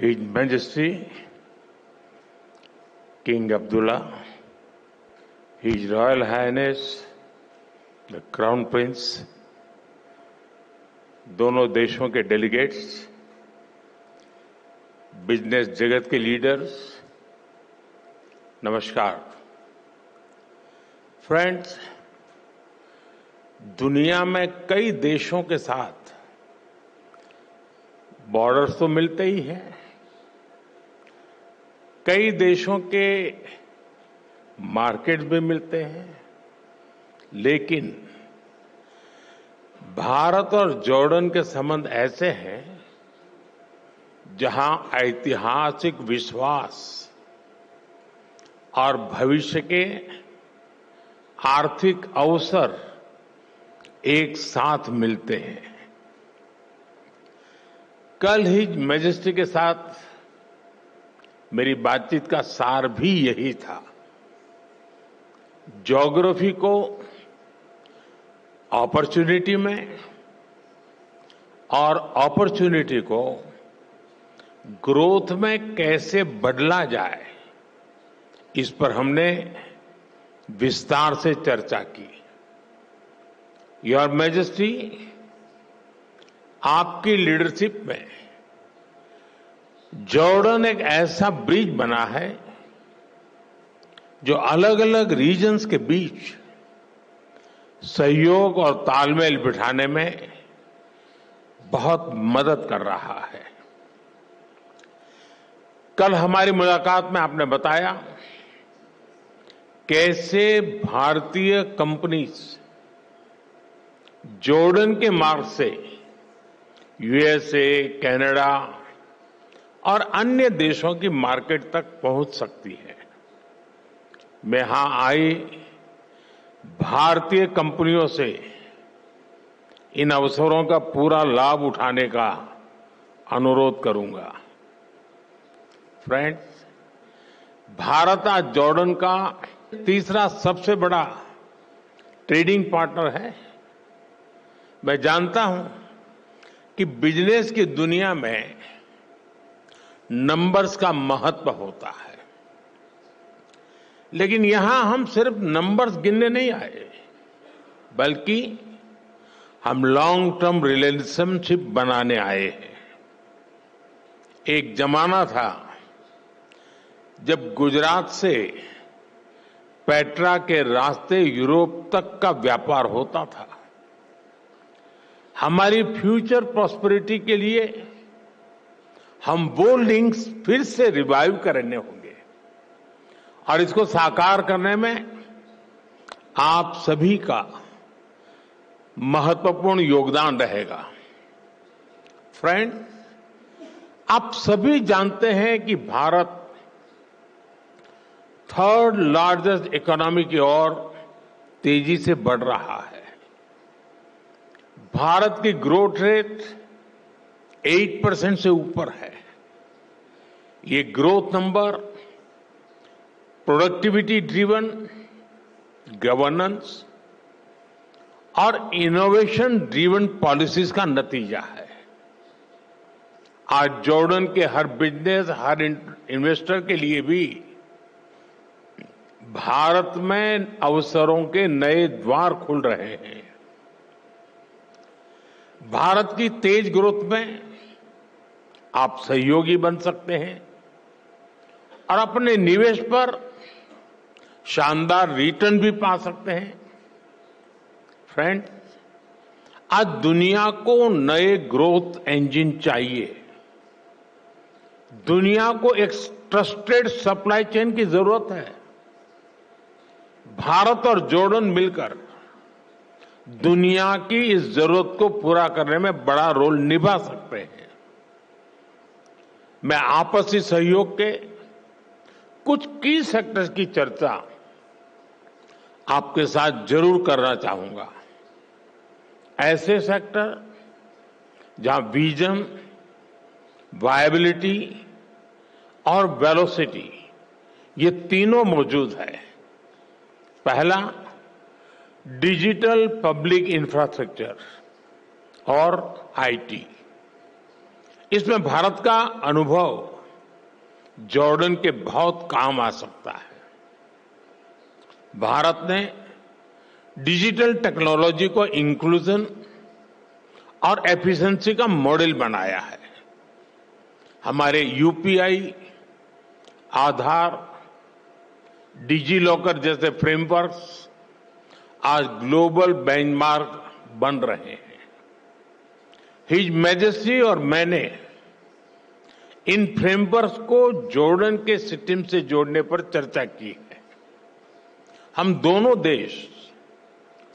His Majesty King Abdullah, His Royal Highness the Crown Prince, दोनों देशों के delegates, business जगत के लीडर्स, नमस्कार। फ्रेंड्स, दुनिया में कई देशों के साथ बॉर्डर्स तो मिलते ही हैं। कई देशों के मार्केट्स भी मिलते हैं, लेकिन भारत और जॉर्डन के संबंध ऐसे हैं जहां ऐतिहासिक विश्वास और भविष्य के आर्थिक अवसर एक साथ मिलते हैं। कल हिज मैजेस्टी के साथ मेरी बातचीत का सार भी यही था। ज्योग्राफी को अपॉर्चुनिटी में और अपॉर्चुनिटी को ग्रोथ में कैसे बदला जाए, इस पर हमने विस्तार से चर्चा की। योर मैजेस्टी, आपकी लीडरशिप में जॉर्डन एक ऐसा ब्रिज बना है जो अलग अलग रीजन्स के बीच सहयोग और तालमेल बिठाने में बहुत मदद कर रहा है। कल हमारी मुलाकात में आपने बताया कैसे भारतीय कंपनीज जॉर्डन के मार्ग से यूएसए, कनाडा और अन्य देशों की मार्केट तक पहुंच सकती है। मैं यहां आई भारतीय कंपनियों से इन अवसरों का पूरा लाभ उठाने का अनुरोध करूंगा। फ्रेंड्स, भारत आज जॉर्डन का तीसरा सबसे बड़ा ट्रेडिंग पार्टनर है। मैं जानता हूं कि बिजनेस की दुनिया में नंबर्स का महत्व होता है, लेकिन यहां हम सिर्फ नंबर्स गिनने नहीं आए, बल्कि हम लॉन्ग टर्म रिलेशनशिप बनाने आए हैं। एक जमाना था जब गुजरात से पेट्रा के रास्ते यूरोप तक का व्यापार होता था। हमारी फ्यूचर प्रॉस्पेरिटी के लिए हम वो लिंक्स फिर से रिवाइव करने होंगे और इसको साकार करने में आप सभी का महत्वपूर्ण योगदान रहेगा। फ्रेंड, आप सभी जानते हैं कि भारत थर्ड लार्जेस्ट इकोनॉमी की ओर तेजी से बढ़ रहा है। भारत की ग्रोथ रेट 8% से ऊपर है। ये growth number productivity driven, governance और इनोवेशन ड्रिवन पॉलिसीज का नतीजा है। आज जॉर्डन के हर बिजनेस, हर इन्वेस्टर के लिए भी भारत में अवसरों के नए द्वार खुल रहे हैं। भारत की तेज ग्रोथ में आप सहयोगी बन सकते हैं और अपने निवेश पर शानदार रिटर्न भी पा सकते हैं। फ्रेंड, आज दुनिया को नए ग्रोथ इंजन चाहिए। दुनिया को एक ट्रस्टेड सप्लाई चेन की जरूरत है। भारत और जॉर्डन मिलकर दुनिया की इस जरूरत को पूरा करने में बड़ा रोल निभा सकते हैं। मैं आपसी सहयोग के कुछ की सेक्टर्स की चर्चा आपके साथ जरूर करना चाहूंगा। ऐसे सेक्टर जहां विजन, वायबिलिटी और वेलोसिटी ये तीनों मौजूद है। पहला, डिजिटल पब्लिक इंफ्रास्ट्रक्चर और आईटी। इसमें भारत का अनुभव जॉर्डन के बहुत काम आ सकता है। भारत ने डिजिटल टेक्नोलॉजी को इंक्लूजन और एफिशिएंसी का मॉडल बनाया है। हमारे यूपीआई, आधार, डिजी लॉकर जैसे फ्रेमवर्क्स आज ग्लोबल बेंचमार्क बन रहे हैं। हिज मैजेस्टी और मैंने इन फ्रेमवर्क्स को जॉर्डन के सिस्टम से जोड़ने पर चर्चा की है। हम दोनों देश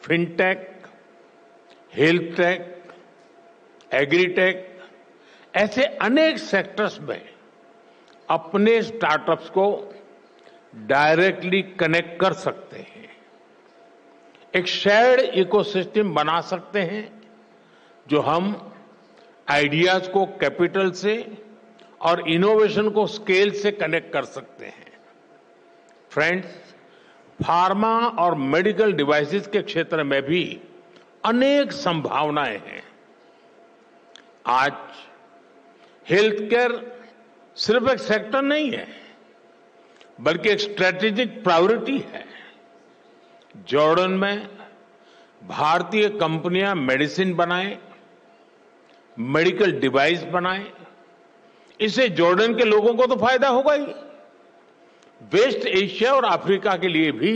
फिनटेक, हेल्थ टेक, एग्रीटेक ऐसे अनेक सेक्टर्स में अपने स्टार्टअप्स को डायरेक्टली कनेक्ट कर सकते हैं। एक शेयर्ड इकोसिस्टम बना सकते हैं जो हम आइडियाज को कैपिटल से और इनोवेशन को स्केल से कनेक्ट कर सकते हैं। फ्रेंड्स, फार्मा और मेडिकल डिवाइसेस के क्षेत्र में भी अनेक संभावनाएं हैं। आज हेल्थ केयर सिर्फ एक सेक्टर नहीं है, बल्कि एक स्ट्रेटेजिक प्रायोरिटी है। जॉर्डन में भारतीय कंपनियां मेडिसिन बनाएं, मेडिकल डिवाइस बनाएं, इससे जॉर्डन के लोगों को तो फायदा होगा ही। वेस्ट एशिया और अफ्रीका के लिए भी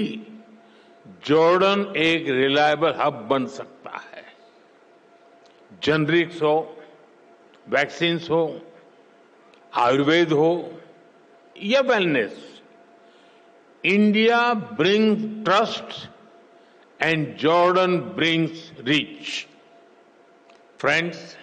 जॉर्डन एक रिलायबल हब बन सकता है। जेनरिक्स हो, वैक्सीन्स हो, आयुर्वेद हो या wellness, India brings trust and Jordan brings reach. Friends,